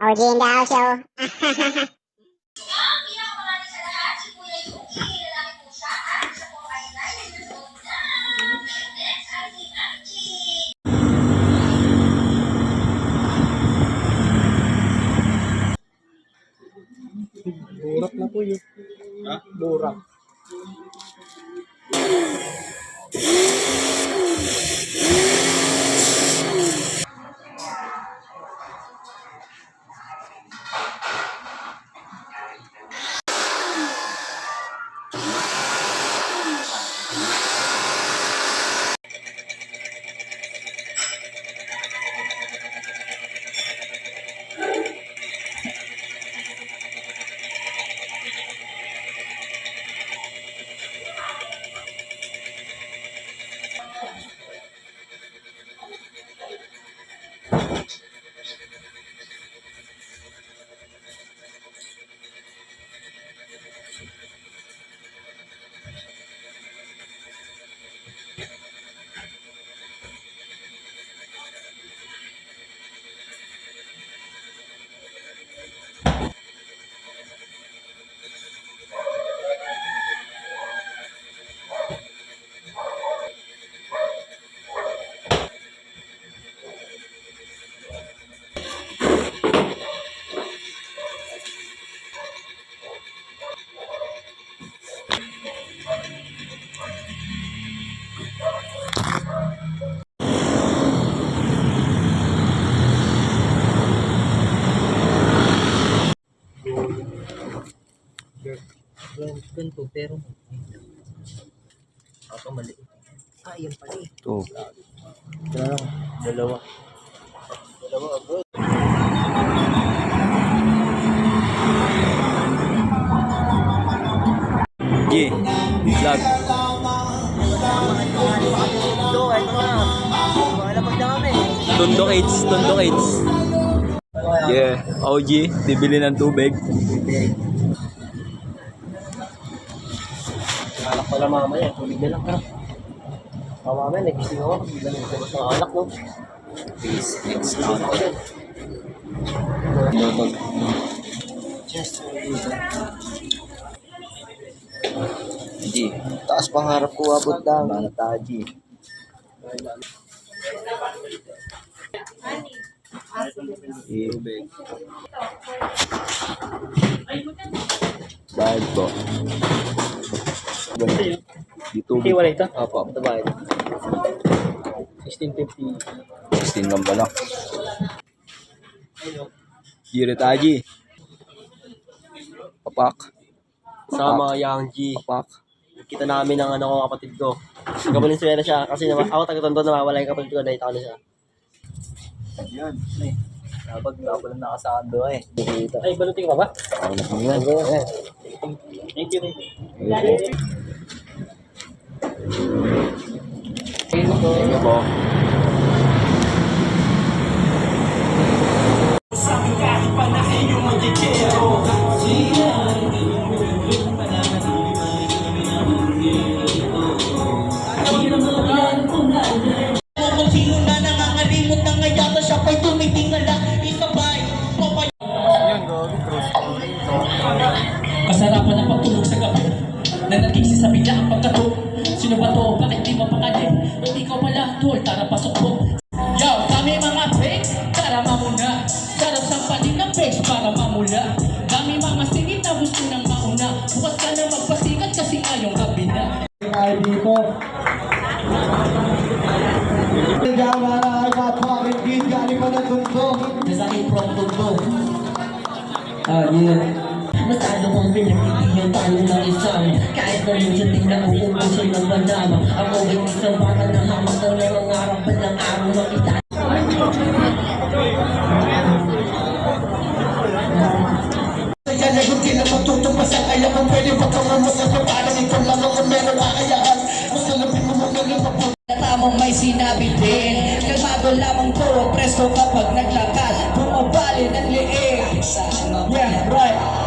OG in the house, yo. Burak na po yun. Ha? Burak. Ganito, pero ako maliit. Ah, yan pala eh. Ito. Ito na lang. Dalawa. Dalawa, bro. G. Vlog. Ito, ito na. Makalapag na kami. Tundok AIDS. Tundok AIDS. Yeah. OG. Bibili ng tubig. Anak pala mamaya. Tulig na lang ka. Mamaya, nagising ako. Bigla na ito sa anak, no? Peace. Next out. Just G. taas pangarap ko, abot lang. Mana taji. Tubig. Bayad po. Dito. Wala ito? Apo. Ito ba ito? 1650. 16 lang pala. Gire taji. Papak. Sama Yang G. Papak. Kita namin ng ano ko kapatid ko. Taga Valenzuela siya kasi ako taga Tondo, nawawala yung kapatid ko, nakita ko na siya. Yan. Dapat wala na nakasando eh. Ay, balutin ka ba? Ako na kami yan. Thank you. Thank you po. Kung sino na nangangalimot na ngayata siya pa'y tumitingala isabay Kasarapan ang pagtulog sa gabi na nagigsi sa bigla ang pagkato. Sino ba to? Bakit di mapakalim? Ikaw pala, tol, tara pasok po. Yo, kami mga fakes, tara mamuna. Sarap sa paling ng fakes para mamula. Kami mga singit na gusto ng mauna. Bukas ka na magpasikat kasi ngayong gabi na. Ay dito. Nagawala ka pa rin din galing pa ng tundong. Nasakit from tugtog. Yeah. Masyado kong pinagtigilan tayo ng isang. Kahit na minsan tingnan ko kung gusto ng bandama. Ako ay isang bata na hamak na nangangarap pa ng araw na kita. Kaya na yung kinapatutupasan kaya kung pwede pagkamumasan pa parang ikaw lang ang meron kakayaan masalapin mo muna lang mapag Tamang may sinabi din. Kalmado lamang to, presto kapag naglakad. Bumabali ng liig. Yeah, right.